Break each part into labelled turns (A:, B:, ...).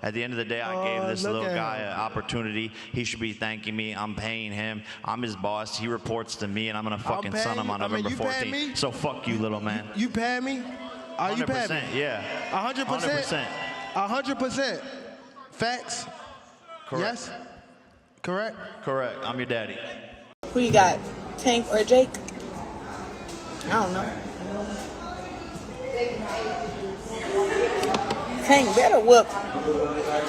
A: At the end of the day, I gave this
B: look
A: little
B: at
A: guy
B: him.
A: an opportunity. He should be thanking me. I'm paying him. I'm his boss. He reports to me, and I'm gonna fucking
B: paying
A: sun him
B: you.
A: on
B: I mean,
A: November
B: you paying
A: 14th.
B: me?
A: So fuck you, little man.
B: You paying me? Are you paying me?
A: 100%, yeah.
B: 100%? 100%. Facts?
A: Correct.
B: Yes? Correct?
A: Correct. I'm your daddy.
C: Who you got? Tank or Jake? I don't know. Tank better whoop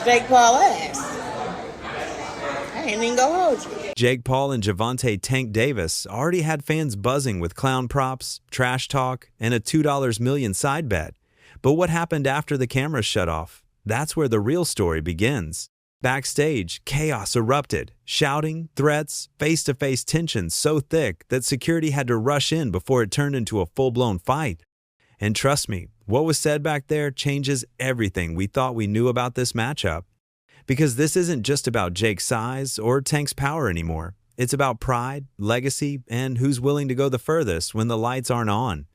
C: Jake Paul ass. I ain't even gonna hold you.
D: Jake Paul and Gervonta Tank Davis already had fans buzzing with clown props, trash talk, and a $2 million side bet. But what happened after the cameras shut off? That's where the real story begins. Backstage, chaos erupted, shouting, threats, face-to-face tension so thick that security had to rush in before it turned into a full-blown fight. And trust me, what was said back there changes everything we thought we knew about this matchup. Because this isn't just about Jake's size or Tank's power anymore. It's about pride, legacy, and who's willing to go the furthest when the lights aren't on.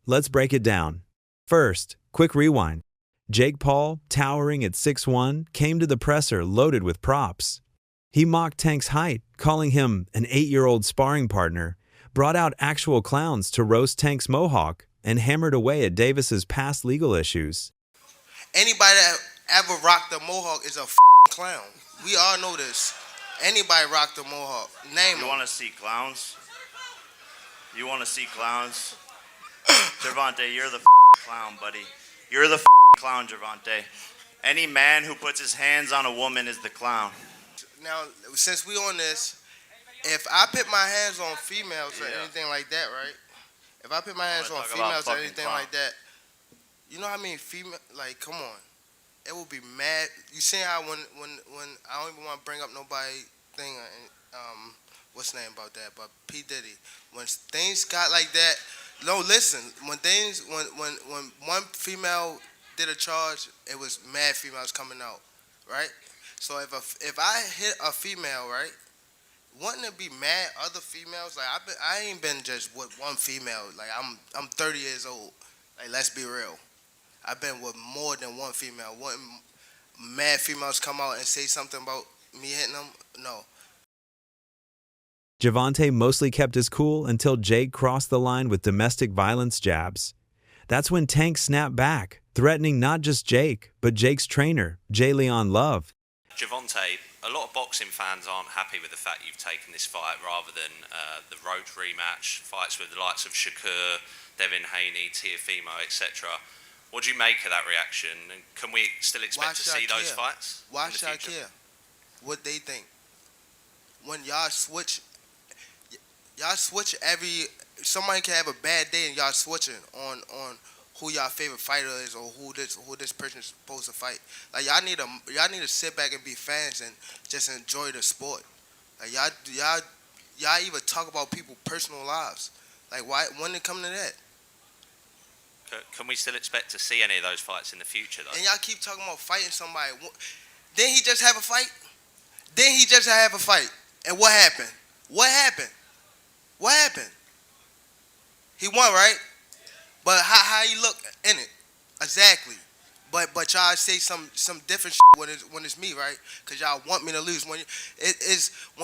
D: Let's break it down. First, quick rewind. Jake Paul, towering at 6'1", came to the presser loaded with props. He mocked Tank's height, calling him an 8-year-old sparring partner, brought out actual clowns to roast Tank's mohawk, and hammered away at Davis's past legal issues.
E: Anybody that ever rocked a mohawk is a clown. We all know this. Anybody rocked a mohawk. Name
A: You
E: them.
A: want to see clowns? You want to see clowns? Gervonta, you're the clown, buddy. You're the clown, Gervonta. Any man who puts his hands on a woman is the clown.
E: Now, since we on this, if I put my hands on females or anything like that, right? If I put my hands on females or anything like that, you know how many female, like, come on. It will be mad. You see how when I don't even want to bring up nobody thing, what's the name about that? But P Diddy, when things got like that, no, listen. When one female did a charge, it was mad females coming out, right? So if I hit a female, right, wouldn't it be mad other females? Like I ain't been just with one female. Like I'm 30 years old. Like let's be real. I've been with more than one female. Wouldn't mad females come out and say something about me hitting them? No.
D: Gervonta mostly kept his cool until Jake crossed the line with domestic violence jabs. That's when Tank snapped back, threatening not just Jake, but Jake's trainer, J. Leon Love.
F: Gervonta, a lot of boxing fans aren't happy with the fact you've taken this fight rather than the road rematch, fights with the likes of Shakur, Devin Haney, Teofimo, etc. What do you make of that reaction? And can we still expect to see those fights?
E: Why should I care what they think? When y'all switch somebody can have a bad day and y'all switching on who y'all favorite fighter is or who this person is supposed to fight. Like y'all need to sit back and be fans and just enjoy the sport. Like y'all even talk about people's personal lives. Like why when it come to that?
F: Can we still expect to see any of those fights in the future, though?
E: And y'all keep talking about fighting somebody. Didn't he just have a fight? Didn't he just have a fight? And what happened? What happened? What happened? He won, right? But how he look in it? Exactly. But y'all say some different shit when it's me, right? Because y'all want me to lose. When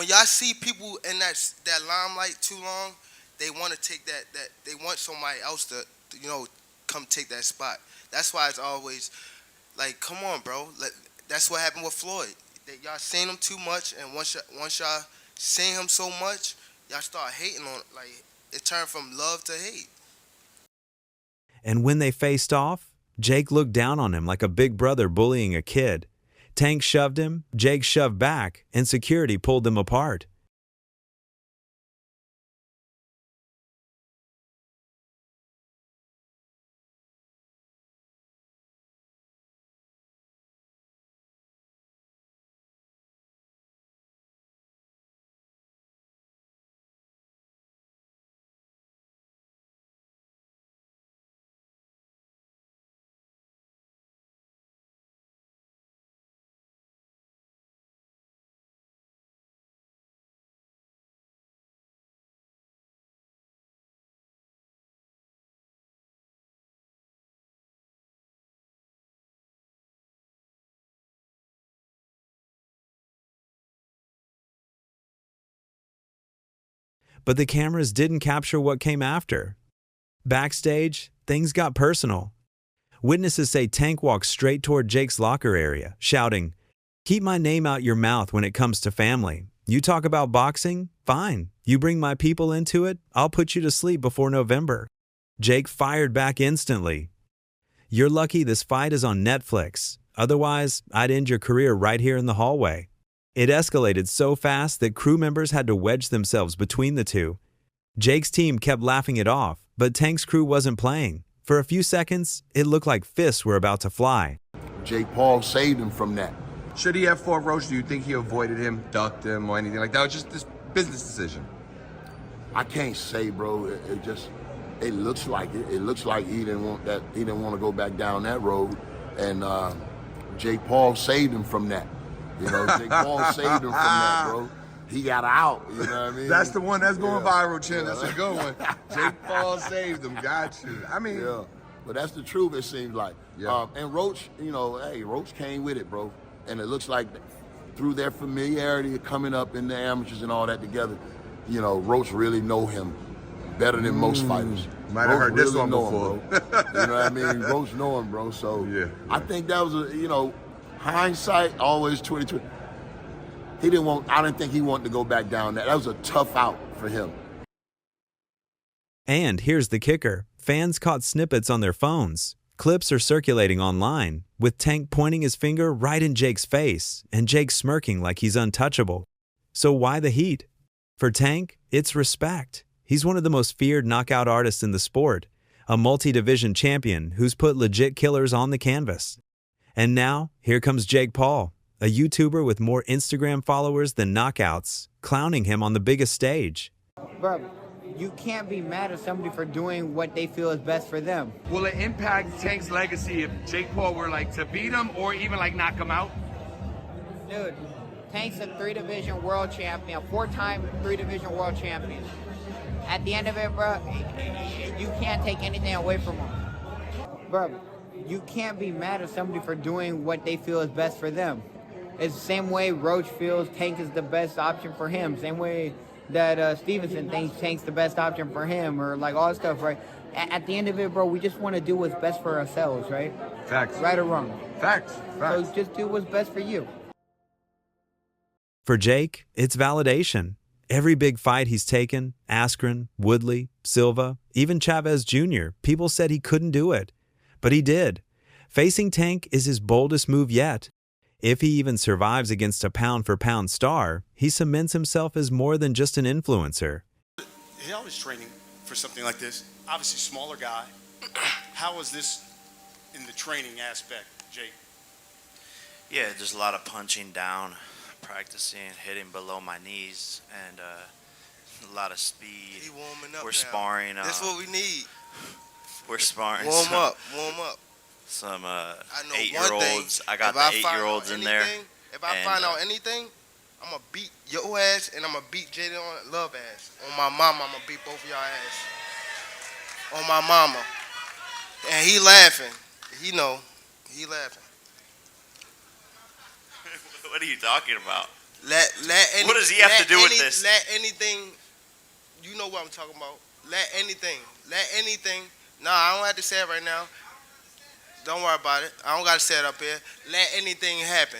E: y'all see people in that limelight too long, they want to take that they want somebody else to come take that spot. That's why it's always like, come on, bro. That's what happened with Floyd. Y'all seen him too much, and once y'all seen him so much, y'all start hating on it. Like it turned from love to hate.
D: And when they faced off, Jake looked down on him like a big brother bullying a kid. Tank shoved him, Jake shoved back, and security pulled them apart. But the cameras didn't capture what came after. Backstage, things got personal. Witnesses say Tank walked straight toward Jake's locker area, shouting, "Keep my name out your mouth when it comes to family. You talk about boxing? Fine. You bring my people into it, I'll put you to sleep before November." Jake fired back instantly. "You're lucky this fight is on Netflix. Otherwise, I'd end your career right here in the hallway." It escalated so fast that crew members had to wedge themselves between the two. Jake's team kept laughing it off, but Tank's crew wasn't playing. For a few seconds, it looked like fists were about to fly.
G: Jake Paul saved him from that.
H: Should he have fought Roach? Do you think he avoided him, ducked him, or anything like that? Or just this business decision?
G: I can't say, bro. It looks like it. It looks like he didn't want that. He didn't want to go back down that road, and Jake Paul saved him from that. You know, Jake Paul saved him from that, bro. He got out. You know what I mean?
H: That's the one that's going viral, Chin. That's a good one. Jake Paul saved him. Got you. I mean,
G: yeah, but that's the truth. It seems like.
H: Yeah.
G: And Roach, you know, hey, Roach came with it, bro. And it looks like through their familiarity coming up in the amateurs and all that together, you know, Roach really know him better than most fighters.
H: Might have heard this
G: really
H: one
G: know
H: before.
G: him, bro. You know what I mean? Roach know him, bro. So
H: Yeah.
G: I think that was a, you know, hindsight always 2020. I didn't think he wanted to go back down that. That was a tough out for him.
D: And here's the kicker. Fans caught snippets on their phones. Clips are circulating online, with Tank pointing his finger right in Jake's face and Jake smirking like he's untouchable. So why the heat? For Tank, it's respect. He's one of the most feared knockout artists in the sport, a multi-division champion who's put legit killers on the canvas. And now, here comes Jake Paul, a YouTuber with more Instagram followers than knockouts, clowning him on the biggest stage.
I: Bro, you can't be mad at somebody for doing what they feel is best for them.
J: Will it impact Tank's legacy if Jake Paul were like to beat him or even like knock him out?
I: Dude, Tank's a 3-division world champion, 4-time 3-division world champion. At the end of it, bro, you can't take anything away from him. Bro, you can't be mad at somebody for doing what they feel is best for them. It's the same way Roach feels Tank is the best option for him. Same way that Stevenson thinks Tank's the best option for him, or like all that stuff, right? At the end of it, bro, we just want to do what's best for ourselves, right?
H: Facts.
I: Right or wrong.
H: Facts.
I: So just do what's best for you.
D: For Jake, it's validation. Every big fight he's taken, Askren, Woodley, Silva, even Chavez Jr., people said he couldn't do it. But he did. Facing Tank is his boldest move yet. If he even survives against a pound-for-pound star, he cements himself as more than just an influencer.
K: How is training for something like this? Obviously, smaller guy. How was this in the training aspect, Jake?
A: Yeah, there's a lot of punching down, practicing, hitting below my knees, and a lot of speed.
E: He warming up.
A: We're
E: now.
A: sparring.
E: That's what we need.
A: We're sparring.
E: Warm up.
A: Some
E: I know
A: 8-year-olds. I got the 8-year-olds in there.
E: If I find out anything, I'm going to beat your ass and I'm going to beat Jaden Love ass. On my mama, I'm going to beat both of y'all ass. On my mama. And he laughing. He know. He laughing.
A: What are you talking about?
E: What
A: does he have to do with this?
E: Let anything, you know what I'm talking about. Let anything. Nah, I don't have to say it right now. Don't worry about it. I don't got to say it up here. Let anything happen.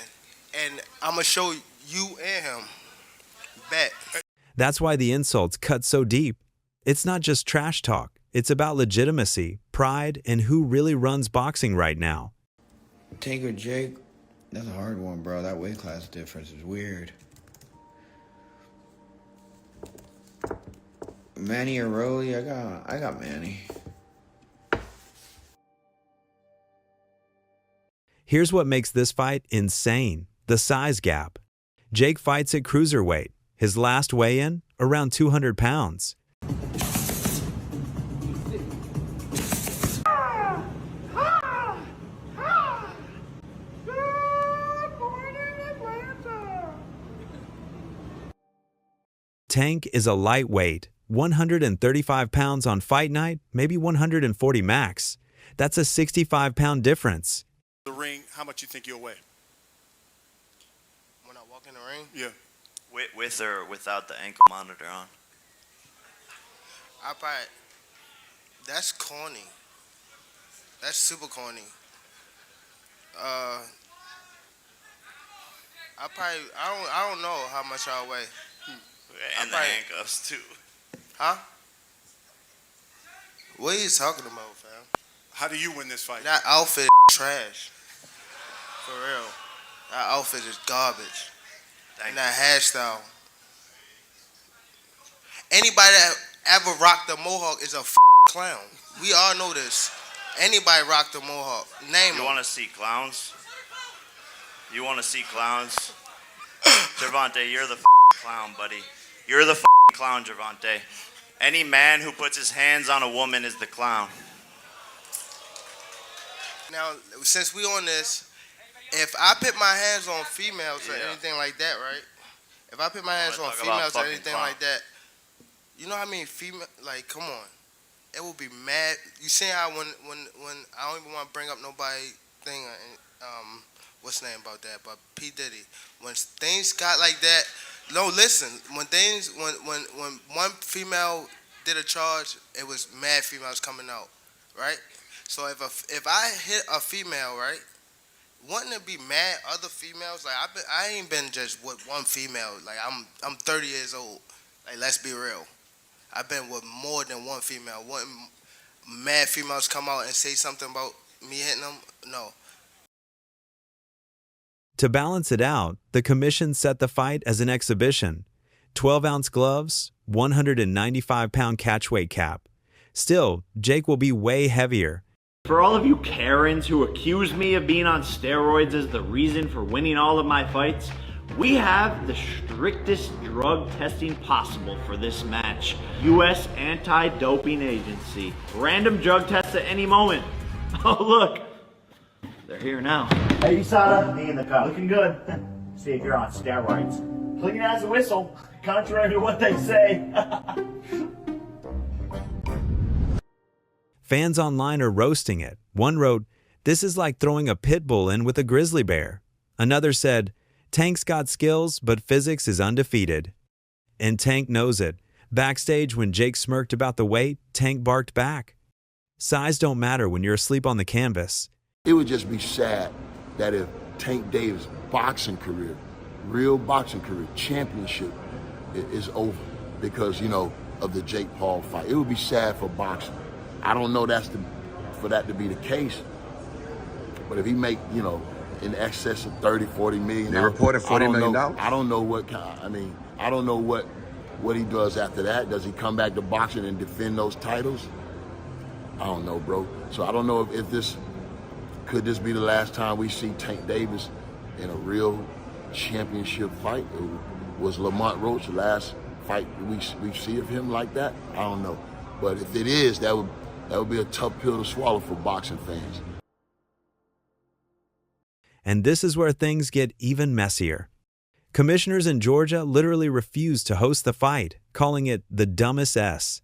E: And I'm going to show you and him. Bet.
D: That's why the insults cut so deep. It's not just trash talk. It's about legitimacy, pride, and who really runs boxing right now.
I: Tank or Jake, that's a hard one, bro. That weight class difference is weird. Manny or Rolly, I got Manny.
D: Here's what makes this fight insane: the size gap. Jake fights at cruiserweight. His last weigh-in, around 200 pounds. Tank is a lightweight, 135 pounds on fight night, maybe 140 max. That's a 65-pound difference.
K: The ring, how much you think you'll weigh?
E: When I walk in the ring?
K: Yeah.
A: With or without the ankle monitor on?
E: I probably that's corny. That's super corny. Uh, I don't know how much I weigh.
A: And the handcuffs too.
E: Huh? What are you talking about, fam?
K: How do you win this fight?
E: That outfit is trash. For real. That outfit is garbage. And that hairstyle. Anybody that ever rocked a mohawk is a clown. We all know this. Anybody rocked a mohawk. Name
A: You
E: them.
A: want to see clowns? You want to see clowns? Gervonta, you're the clown, buddy. You're the clown, Gervonta. Any man who puts his hands on a woman is the clown.
E: Now, since we on this, if I put my hands on females or anything like that, right? If I put my hands on females or anything like that, you know how many female? Like, come on, it will be mad. You see how when I don't even want to bring up nobody thing, what's the name about that? But P Diddy, when things got like that, no, listen. When one female did a charge, it was mad females coming out, right? So if I hit a female, right, wouldn't it be mad other females? Like I ain't been just with one female. Like I'm 30 years old. Like let's be real. I've been with more than one female. Wouldn't mad females come out and say something about me hitting them? No.
D: To balance it out, the commission set the fight as an exhibition. 12-ounce gloves, 195-pound catchweight cap. Still, Jake will be way heavier.
L: For all of you Karens who accuse me of being on steroids as the reason for winning all of my fights, we have the strictest drug testing possible for this match. U.S. Anti-Doping Agency. Random drug tests at any moment. Oh look, they're here now.
M: Hey USADA, me in the car. Looking good. See if you're on steroids. Clean as a whistle, contrary to what they say.
D: Fans online are roasting it. One wrote, "This is like throwing a pit bull in with a grizzly bear." Another said, "Tank's got skills, but physics is undefeated." And Tank knows it. Backstage, when Jake smirked about the weight, Tank barked back. Size don't matter when you're asleep on the canvas.
G: It would just be sad that if Tank Davis' boxing career, real boxing career, championship is over because, you know, of the Jake Paul fight. It would be sad for boxing. I don't know for that to be the case, but if he make, you know, in excess of 30, 40 million.
H: They reported $40 million.
G: I don't know what kind, I don't know what he does after that. Does he come back to boxing and defend those titles? I don't know, bro. So I don't know if could this be the last time we see Tank Davis in a real championship fight? Was Lamont Roach the last fight we see of him like that? I don't know. But if it is, that would be a tough pill to swallow for boxing fans.
D: And this is where things get even messier. Commissioners in Georgia literally refused to host the fight, calling it the dumbest S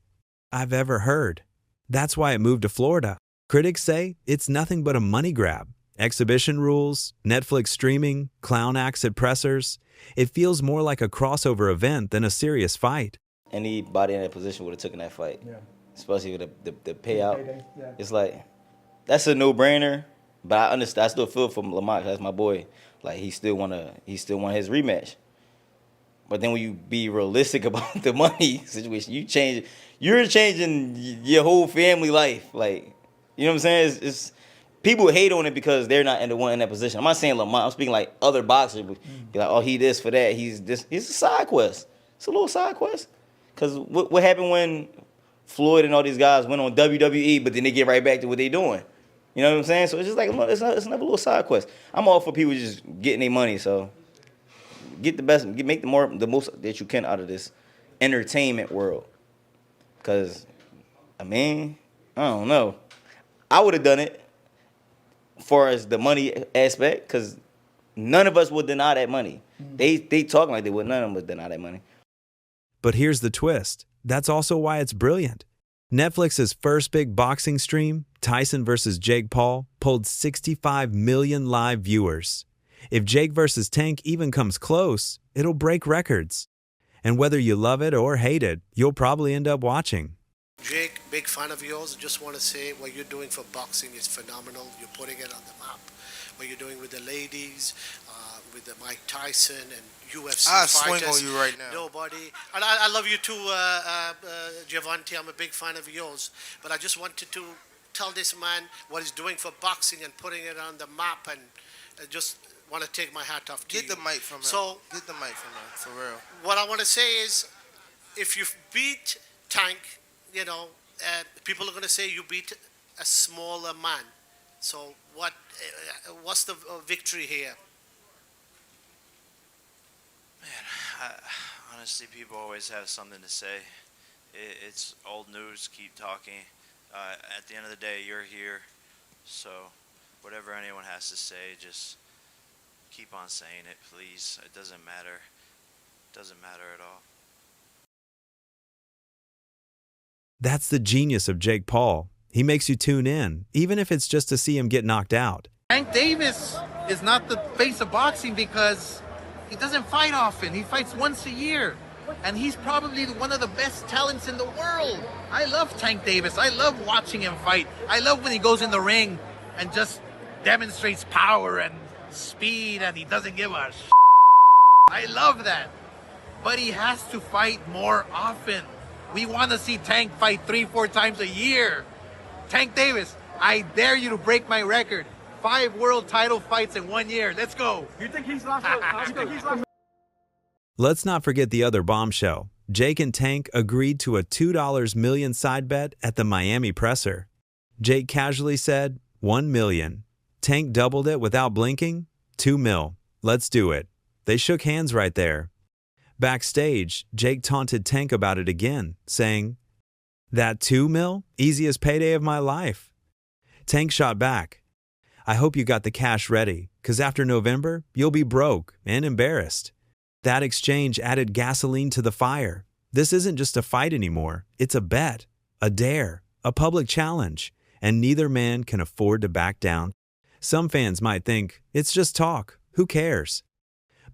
D: I've ever heard. That's why it moved to Florida. Critics say it's nothing but a money grab. Exhibition rules, Netflix streaming, clown acts at pressers. It feels more like a crossover event than a serious fight.
N: Anybody in that position would have taken that fight, especially with the payout. It's like, that's a no-brainer. But I understand. I still feel for Lamont. That's my boy. Like he still want his rematch. But then when you be realistic about the money situation, you're changing your whole family life. Like, you know what I'm saying? It's people hate on it because they're not in that position. I'm not saying Lamont. I'm speaking like other boxers. Be like, oh, he this for that. He's this. It's a side quest. It's a little side quest. Because what happened when Floyd and all these guys went on WWE, but then they get right back to what they doing? You know what I'm saying? So it's just like, it's another little side quest. I'm all for people just getting their money, so get the best, make the most that you can out of this entertainment world. Because, I don't know. I would have done it as far as the money aspect, because none of us would deny that money. They talking like they would, none of them would deny that money.
D: But here's the twist. That's also why it's brilliant. Netflix's first big boxing stream, Tyson versus Jake Paul, pulled 65 million live viewers. If Jake versus Tank even comes close, it'll break records. And whether you love it or hate it, you'll probably end up watching.
O: big fan of yours. I just want to say what you're doing for boxing is phenomenal. You're putting it on the map. What you're doing with the ladies, with the Mike Tyson and UFC
E: I
O: fighters.
E: swing on you right now.
O: Nobody. And I love you too, Gervonta. I'm a big fan of yours. But I just wanted to tell this man what he's doing for boxing and putting it on the map, and just want to take my hat off to you.
E: Get the mic from him.
O: So,
E: Get the mic from him, for real.
O: what I want to say is, if you beat Tank, people are going to say you beat a smaller man. So what's the victory here?
A: Man, honestly, people always have something to say. It's old news. Keep talking. At the end of the day, you're here. So whatever anyone has to say, just keep on saying it, please. It doesn't matter. It doesn't matter at all.
D: That's the genius of Jake Paul. He makes you tune in, even if it's just to see him get knocked out.
P: Tank Davis is not the face of boxing because he doesn't fight often. He fights once a year. And he's probably one of the best talents in the world. I love Tank Davis. I love watching him fight. I love when he goes in the ring and just demonstrates power and speed, and he doesn't give a shit. I love that. But he has to fight more often. We want to see Tank fight 3-4 times a year. Tank Davis, I dare you to break my record. 5 world title fights in 1 year. Let's go. You think he's lost?
D: Let's not forget the other bombshell. Jake and Tank agreed to a $2 million side bet at the Miami presser. Jake casually said, $1 million. Tank doubled it without blinking, $2 mil. Let's do it. They shook hands right there. Backstage, Jake taunted Tank about it again, saying, "That $2 mil? Easiest payday of my life." Tank shot back, "I hope you got the cash ready, 'cause after November, you'll be broke and embarrassed." That exchange added gasoline to the fire. This isn't just a fight anymore. It's a bet, a dare, a public challenge, and neither man can afford to back down. Some fans might think, it's just talk, who cares?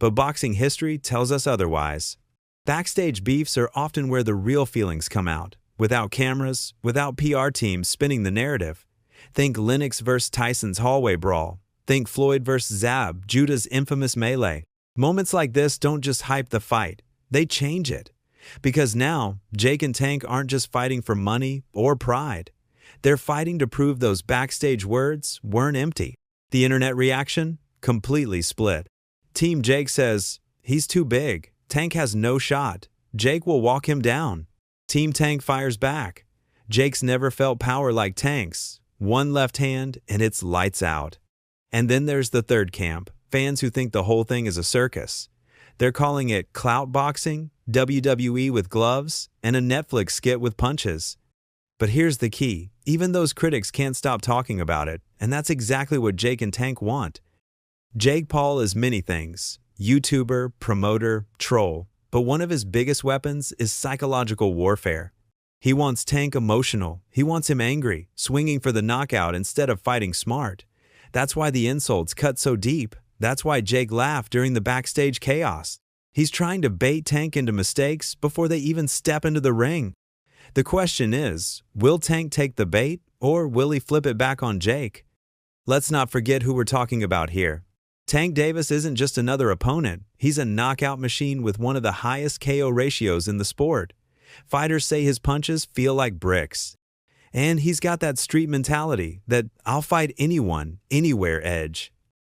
D: But boxing history tells us otherwise. Backstage beefs are often where the real feelings come out, without cameras, without PR teams spinning the narrative. Think Lennox vs. Tyson's hallway brawl. Think Floyd vs. Zab, Judah's infamous melee. Moments like this don't just hype the fight, they change it. Because now, Jake and Tank aren't just fighting for money or pride. They're fighting to prove those backstage words weren't empty. The internet reaction? Completely split. Team Jake says, he's too big. Tank has no shot. Jake will walk him down. Team Tank fires back. Jake's never felt power like Tank's. One left hand and it's lights out. And then there's the third camp, fans who think the whole thing is a circus. They're calling it clout boxing, WWE with gloves, and a Netflix skit with punches. But here's the key. Even those critics can't stop talking about it, and that's exactly what Jake and Tank want. Jake Paul is many things. YouTuber, promoter, troll. But one of his biggest weapons is psychological warfare. He wants Tank emotional. He wants him angry, swinging for the knockout instead of fighting smart. That's why the insults cut so deep. That's why Jake laughed during the backstage chaos. He's trying to bait Tank into mistakes before they even step into the ring. The question is, will Tank take the bait, or will he flip it back on Jake? Let's not forget who we're talking about here. Tank Davis isn't just another opponent. He's a knockout machine with one of the highest KO ratios in the sport. Fighters say his punches feel like bricks. And he's got that street mentality, that I'll fight anyone, anywhere edge.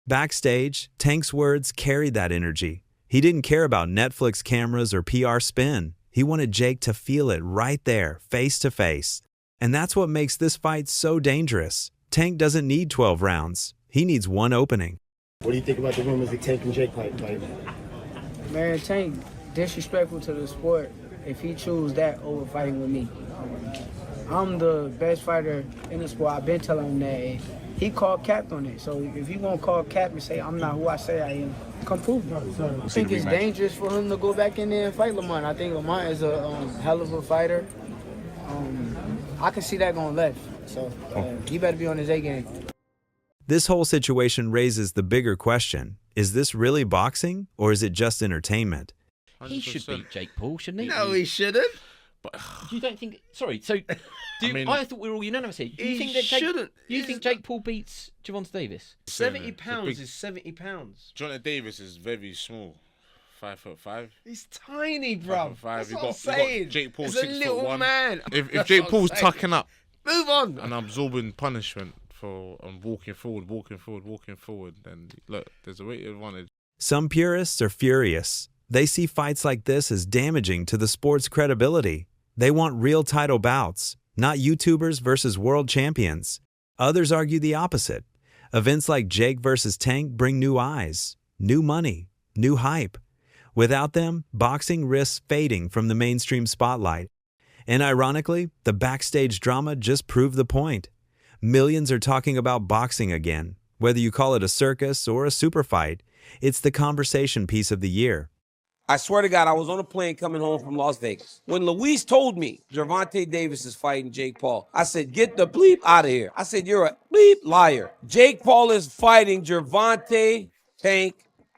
D: Backstage, Tank's words carried that energy. He didn't care about Netflix cameras or PR spin. He wanted Jake to feel it right there, face to face. And that's what makes this fight so dangerous. Tank doesn't need 12 rounds. He needs one opening.
Q: What do you think about the rumors of Tank and Jake fight?
R: Man, Tank disrespectful to the sport if he choose that over fighting with me. I'm the best fighter in the sport. I've been telling him that. And he called cap on it. So if you gonna call cap and say I'm not who I say I am, come prove it. I think it's dangerous for him to go back in there and fight Lamont. I think Lamont is a hell of a fighter. I can see that going left. So he better be on his A game.
D: This whole situation raises the bigger question. Is this really boxing, or is it just entertainment?
S: He should beat Jake Paul, shouldn't he?
E: No, he shouldn't.
S: But you don't think... Sorry, so I thought we were all unanimous here. You think that Jake Paul beats Gervonta Davis?
T: 70 pounds is 70 pounds. Gervonta Davis is very small. 5'5".
S: He's tiny, bro. That's what I'm saying.
T: Jake Paul,
S: He's a little man.
T: If Jake Paul's tucking up,
S: move on,
T: and absorbing punishment for walking forward, then look, there's a weight advantage.
D: Some purists are furious. They see fights like this as damaging to the sport's credibility. They want real title bouts, not YouTubers versus world champions. Others argue the opposite. Events like Jake versus Tank bring new eyes, new money, new hype. Without them, boxing risks fading from the mainstream spotlight. And ironically, the backstage drama just proved the point. Millions are talking about boxing again. Whether you call it a circus or a super fight, it's the conversation piece of the year.
U: I swear to God, I was on a plane coming home from Las Vegas when Luis told me Gervonta Davis is fighting Jake Paul. I said, get the bleep out of here. I said, you're a bleep liar. Jake Paul is fighting Gervonta Tank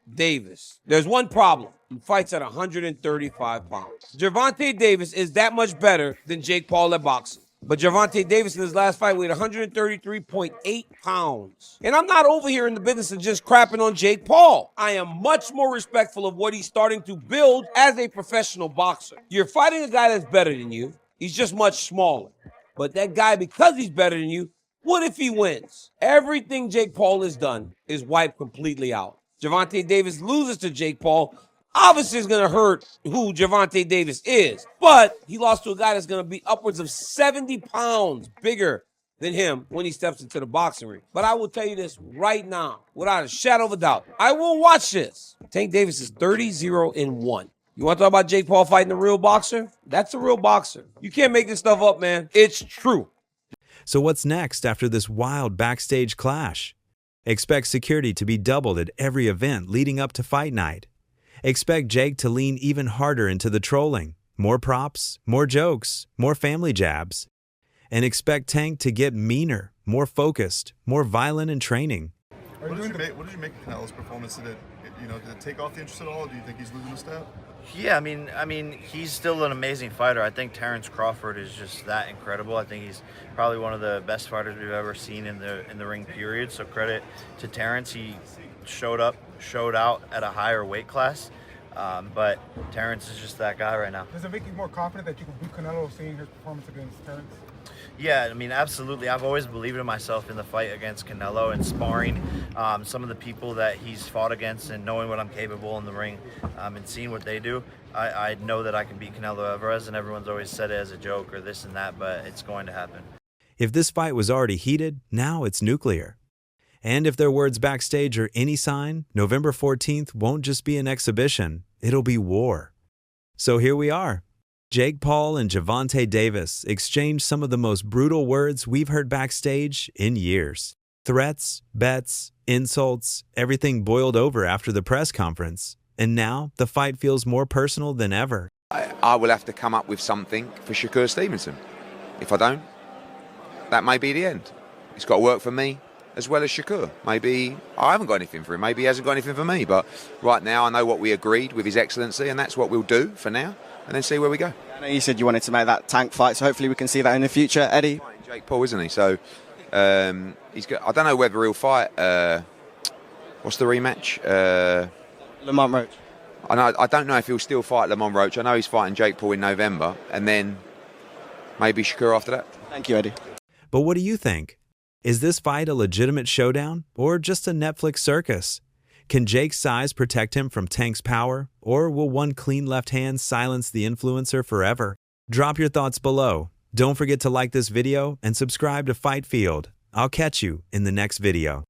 U: Davis. There's one problem. He fights at 135 pounds. Gervonta Davis is that much better than Jake Paul at boxing. But Gervonta Davis in his last fight weighed 133.8 pounds. And I'm not over here in the business of just crapping on Jake Paul. I am much more respectful of what he's starting to build as a professional boxer. You're fighting a guy that's better than you. He's just much smaller. But that guy, because he's better than you, what if he wins? Everything Jake Paul has done is wiped completely out. Gervonta Davis loses to Jake Paul. Obviously, it's going to hurt who Gervonta Davis is. But he lost to a guy that's going to be upwards of 70 pounds bigger than him when he steps into the boxing ring. But I will tell you this right now, without a shadow of a doubt. I will watch this. Tank Davis is 30-0-1. You want to talk about Jake Paul fighting a real boxer? That's a real boxer. You can't make this stuff up, man. It's true.
D: So what's next after this wild backstage clash? Expect security to be doubled at every event leading up to fight night. Expect Jake to lean even harder into the trolling. More props, more jokes, more family jabs. And expect Tank to get meaner, more focused, more violent in training.
V: What did you make of Canelo's performance? Did it take off the interest at all? Do you think he's losing a step?
A: Yeah, I mean, he's still an amazing fighter. I think Terrence Crawford is just that incredible. I think he's probably one of the best fighters we've ever seen in the ring, period. So credit to Terrence. He showed out at a higher weight class. But Terrence is just that guy right now.
W: Does it make you more confident that you can beat Canelo seeing his performance against Terrence?
A: Yeah, I mean, absolutely. I've always believed in myself in the fight against Canelo and sparring some of the people that he's fought against and knowing what I'm capable in the ring and seeing what they do. I know that I can beat Canelo Alvarez, and everyone's always said it as a joke or this and that, but it's going to happen.
D: If this fight was already heated, now it's nuclear. And if their words backstage are any sign, November 14th won't just be an exhibition, it'll be war. So here we are. Jake Paul and Gervonta Davis exchanged some of the most brutal words we've heard backstage in years. Threats, bets, insults, everything boiled over after the press conference. And now the fight feels more personal than ever.
X: I will have to come up with something for Shakur Stevenson. If I don't, that may be the end. It's got to work for me as well as Shakur. Maybe I haven't got anything for him. Maybe he hasn't got anything for me. But right now I know what we agreed with His Excellency, and that's what we'll do for now, and then see where we go.
Y: I know you said you wanted to make that Tank fight, so hopefully we can see that in the future, Eddie.
X: Jake Paul, isn't he? So he's got, I don't know whether he'll fight. What's the rematch?
Y: Lamont Roach.
X: I don't know if he'll still fight Lamont Roach. I know he's fighting Jake Paul in November, and then maybe Shakur after that.
Y: Thank you, Eddie.
D: But what do you think? Is this fight a legitimate showdown or just a Netflix circus? Can Jake's size protect him from Tank's power, or will one clean left hand silence the influencer forever? Drop your thoughts below. Don't forget to like this video and subscribe to Fight Field. I'll catch you in the next video.